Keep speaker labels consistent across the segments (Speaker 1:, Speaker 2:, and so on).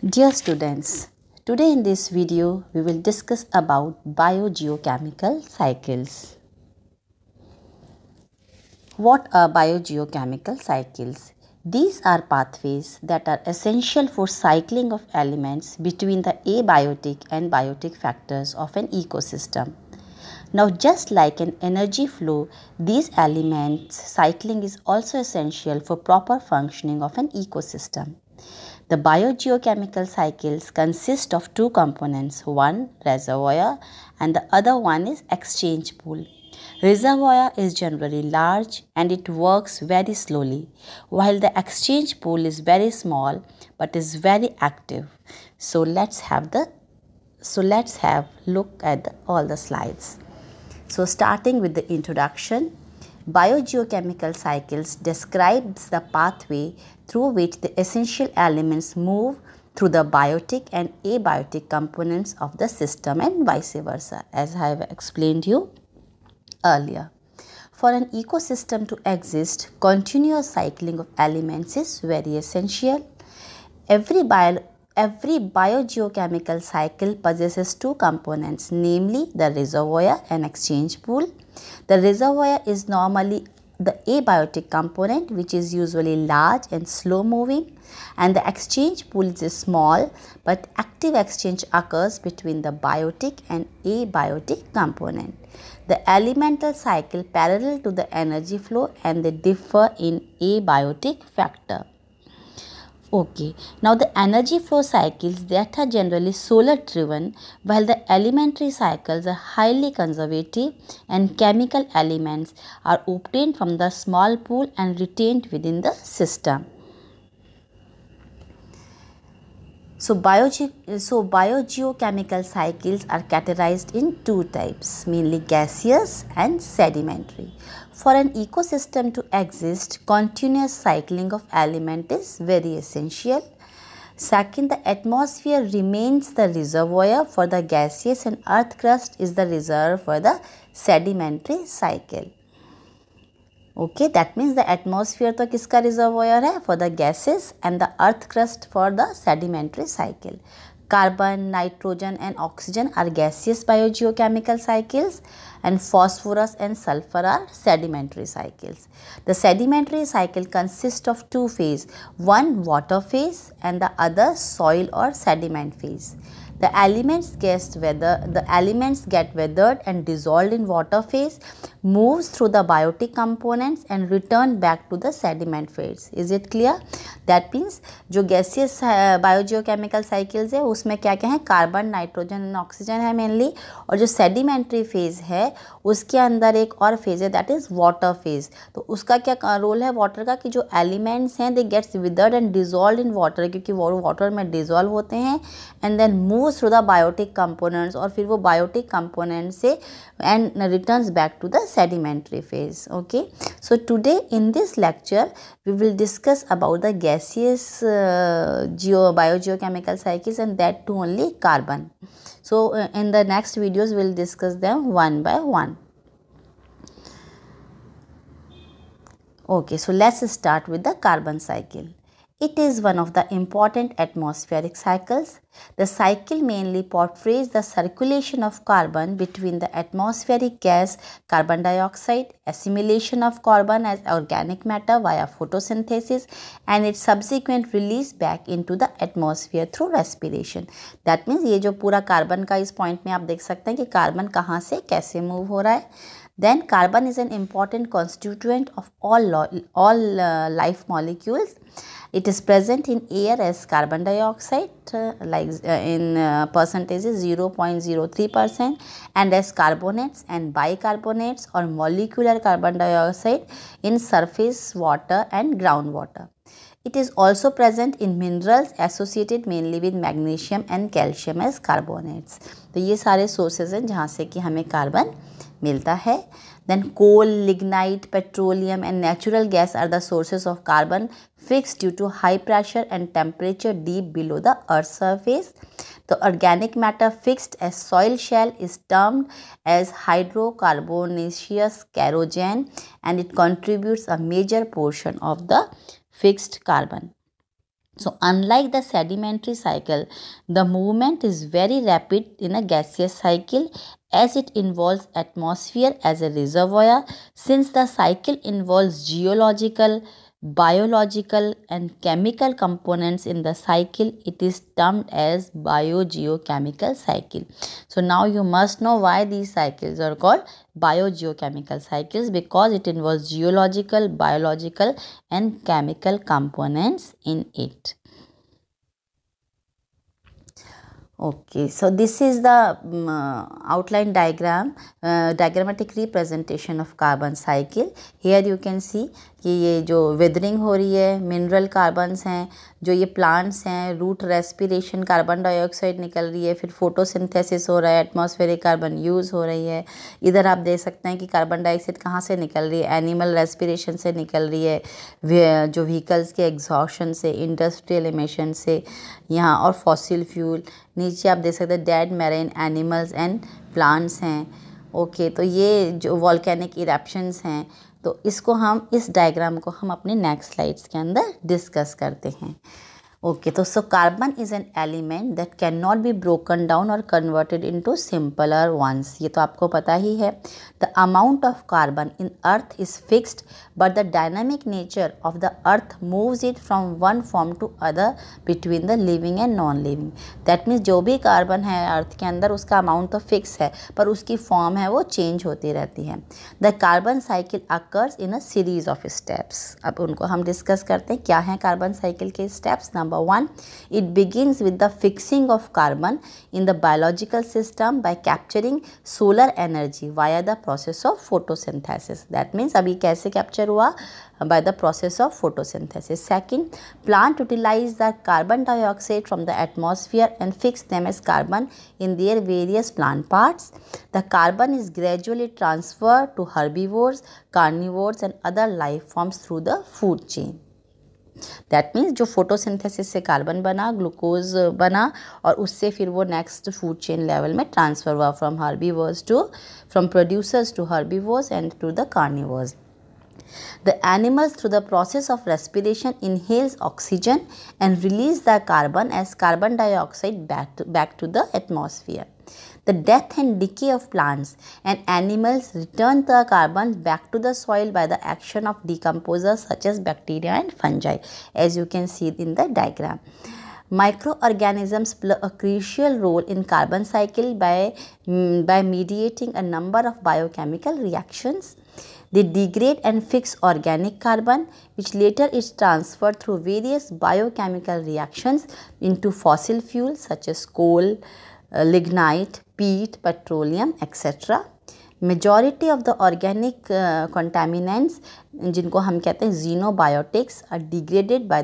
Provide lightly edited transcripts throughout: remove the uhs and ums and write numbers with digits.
Speaker 1: Dear students, today in this video we will discuss about biogeochemical cycles. What are biogeochemical cycles? These are pathways that are essential for cycling of elements between the abiotic and biotic factors of an ecosystem. Now, just like an energy flow, these elements cycling is also essential for proper functioning of an ecosystem. The biogeochemical cycles consist of two components, one reservoir and the other one is exchange pool. Reservoir is generally large and it works very slowly, while the exchange pool is very small but is very active. So let's have look at all the slides. So starting with the introduction, biogeochemical cycles describes the pathway through which the essential elements move through the biotic and abiotic components of the system and vice versa, as I have explained you earlier. For an ecosystem to exist, continuous cycling of elements is very essential. Every biogeochemical cycle possesses two components, namely the reservoir and exchange pool. The reservoir is normally the abiotic component, which is usually large and slow moving, and the exchange pool is small but active exchange occurs between the biotic and abiotic component. The elemental cycle parallel to the energy flow and they differ in abiotic factor. Okay, now the energy flow cycles that are generally solar driven, while the elementary cycles are highly conservative and chemical elements are obtained from the small pool and retained within the system. So biogeochemical cycles are categorized in two types, mainly gaseous and sedimentary. For an ecosystem to exist, continuous cycling of element is very essential. Second, the atmosphere remains the reservoir for the gaseous and earth crust is the reserve for the sedimentary cycle. Okay, that means the atmosphere तो किसका reservoir है? For the gases and the earth crust for the sedimentary cycle. Carbon, nitrogen and oxygen are gaseous biogeochemical cycles and phosphorus and sulfur are sedimentary cycles. The sedimentary cycle consists of two phases, one water phase and the other soil or sediment phase. The elements get weathered and dissolved in water phase, moves through the biotic components and return back to the sediment phase. Is it clear? That means जो gaseous biogeochemical cycles है उसमें क्या क्या है, carbon, nitrogen and oxygen है mainly, और जो sedimentary phase है उसके अंदर एक और फेज है दैट इज वाटर फेज. तो उसका क्या रोल है वाटर का, कि जो एलिमेंट्स हैं they gets weathered and dissolve in water, क्योंकि वो वाटर में डिजॉल्व होते हैं and then move through the biotic components, और फिर वो बायोटिक कंपोनेंट से and returns back to the sedimentary phase. Okay, so today in this lecture we will discuss about the gaseous biogeochemical cycles and that too only carbon. So in the next videos we will discuss them one by one. Okay, so let's start with the carbon cycle. It is one of the important atmospheric cycles. The cycle mainly portrays the circulation of carbon between the atmospheric gas carbon dioxide, assimilation of carbon as organic matter via photosynthesis and its subsequent release back into the atmosphere through respiration. That means ये जो पूरा carbon का इस point में आप देख सकते हैं कि कार्बन कहाँ से कैसे मूव हो रहा है. Then carbon is an important constituent of all life molecules. It is present in air as carbon dioxide in percentages 0.03% and as carbonates and bicarbonates or molecular carbon dioxide in surface water and groundwater. It is also present in minerals associated mainly with magnesium and calcium as carbonates. तो ये सारे sources हैं जहाँ से कि हमें carbon मिलता है. Then coal, lignite, petroleum and natural gas are the sources of carbon fixed due to high pressure and temperature deep below the earth's surface. The organic matter fixed as soil shell is termed as hydrocarbonaceous kerogen and it contributes a major portion of the fixed carbon. So unlike the sedimentary cycle, the movement is very rapid in a gaseous cycle as it involves atmosphere as a reservoir. Since the cycle involves geological, biological and chemical components in the cycle, it is termed as biogeochemical cycle. So now you must know why these cycles are called biogeochemical cycles, because it involves geological, biological and chemical components in it. Okay, so this is the outline diagram, diagrammatic representation of carbon cycle. Here you can see कि ये जो weathering हो रही है, mineral carbons हैं, जो ये plants हैं, रूट रेस्पिरेशन, कार्बन डाइऑक्साइड निकल रही है, फिर फोटोसिंथेसिस हो रहा है, एटमॉस्फेरिक कार्बन यूज़ हो रही है. इधर आप देख सकते हैं कि कार्बन डाइऑक्साइड कहाँ से निकल रही है, एनिमल रेस्पिरेशन से निकल रही है, जो व्हीकल्स के एग्जॉशन से, इंडस्ट्रियल एमिशन से यहाँ, और फॉसिल फ्यूल. नीचे आप देख सकते हैं dead marine animals and plants हैं. ओके, तो ये जो वॉल्केनिक इरप्शंस हैं, तो इसको हम, इस डायग्राम को हम अपने नेक्स्ट स्लाइड्स के अंदर डिस्कस करते हैं. ओके, तो so carbon is an element that can not be broken down और कन्वर्टेड इनटू सिंपलर वंस. ये तो आपको पता ही है. The amount of carbon in earth is fixed but the dynamic nature of the earth moves it from one form to other between the living and non living. That means जो भी carbon है अर्थ के अंदर, उसका amount तो fix है, पर उसकी फॉर्म है वो चेंज होती रहती है. The carbon cycle occurs in a series of steps. अब उनको हम डिस्कस करते हैं. क्या हैं कार्बन साइकिल के steps? Number 1, it begins with the fixing of carbon in the biological system by capturing solar energy via the process of photosynthesis. That means अभी कैसे capture हुआ? By the process of photosynthesis. Second, plant utilize the carbon dioxide from the atmosphere and fix them as carbon in their various plant parts. The carbon is gradually transferred to herbivores, carnivores and other life forms through the food chain. That means जो photosynthesis से carbon बना, glucose बना, और उससे फिर वो next food chain level में transfer हुआ from producers to herbivores and to the carnivores. The animals through the process of respiration inhales oxygen and release the carbon as carbon dioxide back to the atmosphere. The death and decay of plants and animals return the carbon back to the soil by the action of decomposers such as bacteria and fungi, as you can see in the diagram. Microorganisms play a crucial role in carbon cycle by mediating a number of biochemical reactions. They degrade and fix organic carbon, which later is transferred through various biochemical reactions into fossil fuels such as coal, lignite, peat, petroleum, etc. Majority of the organic contaminants, जिनको हम कहते हैं xenobiotics, are degraded by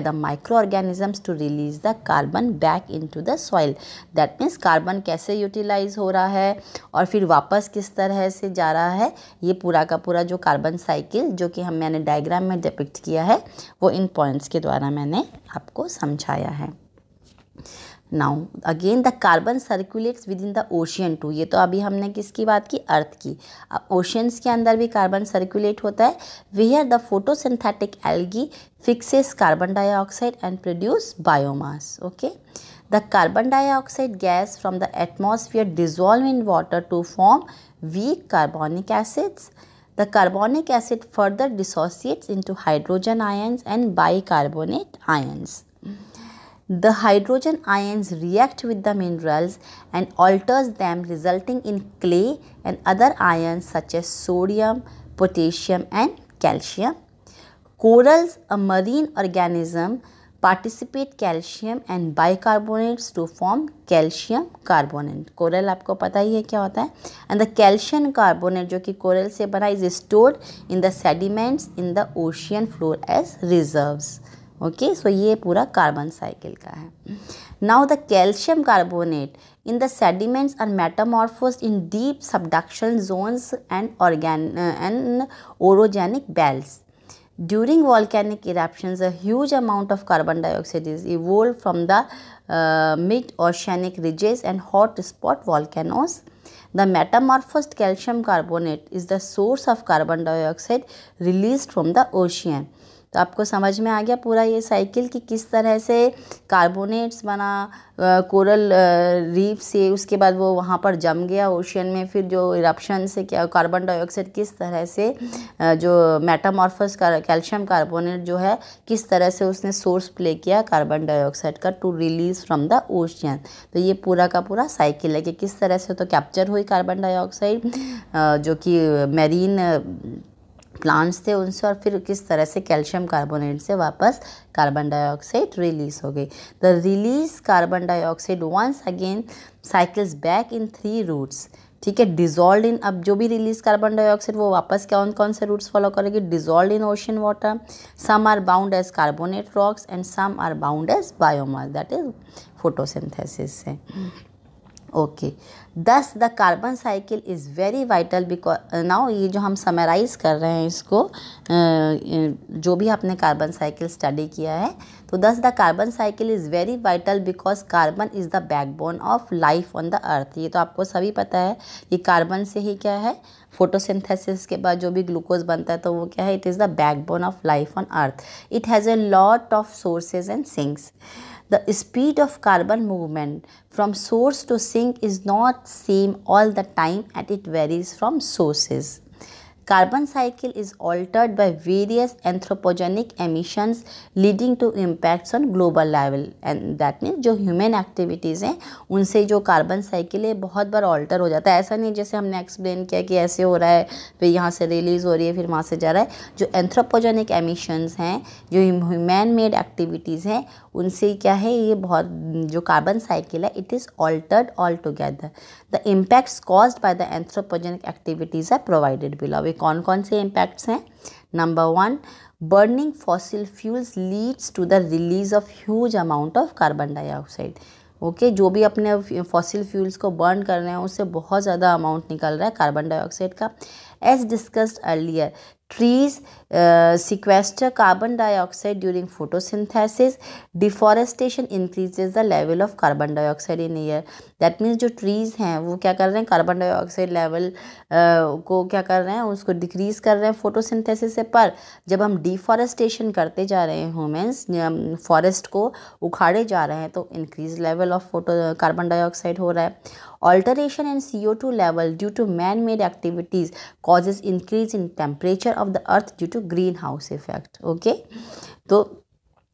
Speaker 1: the microorganisms to release the carbon back into the soil. That means carbon कैसे utilise हो रहा है और फिर वापस किस तरह से जा रहा है, ये पूरा का पूरा जो कार्बन साइकिल जो कि मैंने डायग्राम में डिपिक्ट किया है, वो इन पॉइंट्स के द्वारा मैंने आपको समझाया है. Now again the carbon circulates within the ocean too. ये तो अभी हमने किसकी बात की? अर्थ की. अब ओशियंस के अंदर भी कार्बन सर्कुलेट होता है. Where the photosynthetic algae fixes carbon dioxide and produce biomass. Okay, the carbon dioxide gas from the atmosphere dissolve in water to form weak carbonic acids. The carbonic acid further dissociates into hydrogen ions and bicarbonate ions. The hydrogen ions react with the minerals and alters them, resulting in clay and other ions such as sodium, potassium and calcium. Corals, a marine organism, participate calcium and bicarbonates to form calcium carbonate. Coral आपको पता ही है क्या होता है. And the calcium carbonate जो कि coral से बना is stored in the sediments in the ocean floor as reserves. Okay, so ये पूरा कार्बन साइकिल का है. Now the calcium carbonate in the sediments are metamorphosed in deep subduction zones and orogenic belts. During volcanic eruptions, a huge amount of carbon dioxide is evolved from the mid-oceanic ridges and hot spot volcanoes. The metamorphosed calcium carbonate is the source of carbon dioxide released from the ocean. तो आपको समझ में आ गया पूरा ये cycle कि किस तरह से कार्बोनेट्स बना कोरल रीफ से, उसके बाद वो वहाँ पर जम गया ओशियन में, फिर जो इरप्शन से क्या कार्बन डाइऑक्साइड किस तरह से जो मेटामॉर्फस का कैल्शियम कार्बोनेट जो है किस तरह से उसने सोर्स प्ले किया कार्बन डाइऑक्साइड का to release from the ocean. तो ये पूरा का पूरा साइकिल है कि किस तरह से तो कैप्चर हुई कार्बन डाइऑक्साइड जो कि मैरीन प्लांट्स थे उनसे, और फिर किस तरह से कैल्शियम कार्बोनेट से वापस कार्बन डाइऑक्साइड रिलीज हो गई। The release carbon dioxide once again cycles back in 3 routes, ठीक है। डिजॉल्व इन, अब जो भी रिलीज कार्बन डाइऑक्साइड वो वापस कौन कौन से रूट्स फॉलो करेगी, dissolve in ocean water, some are bound as carbonate rocks and some are bound as biomass, that is photosynthesis से। Okay, thus the carbon cycle is very vital because now ये जो हम summarise कर रहे हैं इसको जो भी आपने कार्बन साइकिल स्टडी किया है, तो दस the carbon cycle is very vital because carbon is the backbone of life on the earth. ये तो आपको सभी पता है कि कार्बन से ही क्या है, फोटोसिंथेसिस के बाद जो भी ग्लूकोज बनता है तो वो क्या है, it is the backbone of life on earth. It has a lot of sources and sinks. The speed of carbon movement from source to sink is not same all the time and it varies from sources. Carbon cycle is altered by various anthropogenic emissions leading to impacts on global level, and that means जो human activities हैं उनसे जो carbon cycle है बहुत बार alter हो जाता है। ऐसा नहीं जैसे हमने एक्सप्लेन किया कि ऐसे हो रहा है फिर यहाँ से रिलीज़ हो रही है फिर वहाँ से जा रहा है। जो एंथ्रोपोजेनिक एमिशंस हैं, जो ह्यूमन मेड एक्टिविटीज़ हैं, उनसे क्या है ये बहुत जो कार्बन साइकिल है it is altered all together. The impacts caused by the anthropogenic activities are provided below. वे कौन कौन से इम्पैक्ट्स हैं? Number 1, burning fossil fuels leads to the release of huge amount of carbon dioxide. Okay, जो भी अपने fossil fuels को burn कर रहे हैं उससे बहुत ज़्यादा अमाउंट निकल रहा है कार्बन डाइऑक्साइड का। As discussed earlier, trees sequester carbon dioxide during photosynthesis. Deforestation increases the level of carbon dioxide in air. That means जो trees हैं वो क्या कर रहे हैं, कार्बन डाइऑक्साइड लेवल को क्या कर रहे हैं, उसको डिक्रीज़ कर रहे हैं फोटोसिंथेसिस से। पर जब हम डिफॉरेस्टेशन करते जा रहे हैं, ह्यूमंस फॉरेस्ट को उखाड़े जा रहे हैं, तो increase level of carbon dioxide हो रहा है। Alteration in CO2 level due to man-made activities causes increase in temperature of the earth due to greenhouse effect. Okay, तो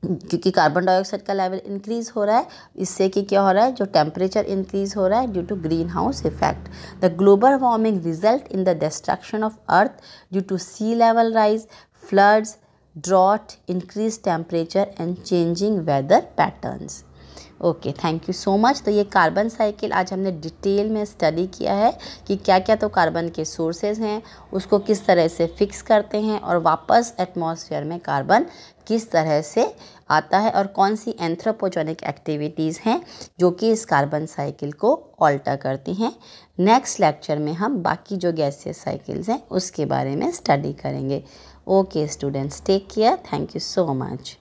Speaker 1: क्योंकि कार्बन डाइऑक्साइड का लेवल इंक्रीज हो रहा है, इससे कि क्या हो रहा है, जो टेम्परेचर इंक्रीज हो रहा है due to greenhouse effect. The global warming result in the destruction of earth due to sea level rise, floods, drought, increase temperature and changing weather patterns. Okay, thank you so much. तो ये carbon cycle आज हमने detail में study किया है कि क्या क्या तो कार्बन के सोर्सेज हैं, उसको किस तरह से फिक्स करते हैं, और वापस एटमॉस्फेयर में कार्बन किस तरह से आता है, और कौन सी एंथ्रोपोजेनिक एक्टिविटीज़ हैं जो कि इस कार्बन साइकिल को ऑल्टर करती हैं। नेक्स्ट लेक्चर में हम बाकी जो गैसियस साइकिल्स हैं उसके बारे में स्टडी करेंगे। Okay students, take care, thank you so much.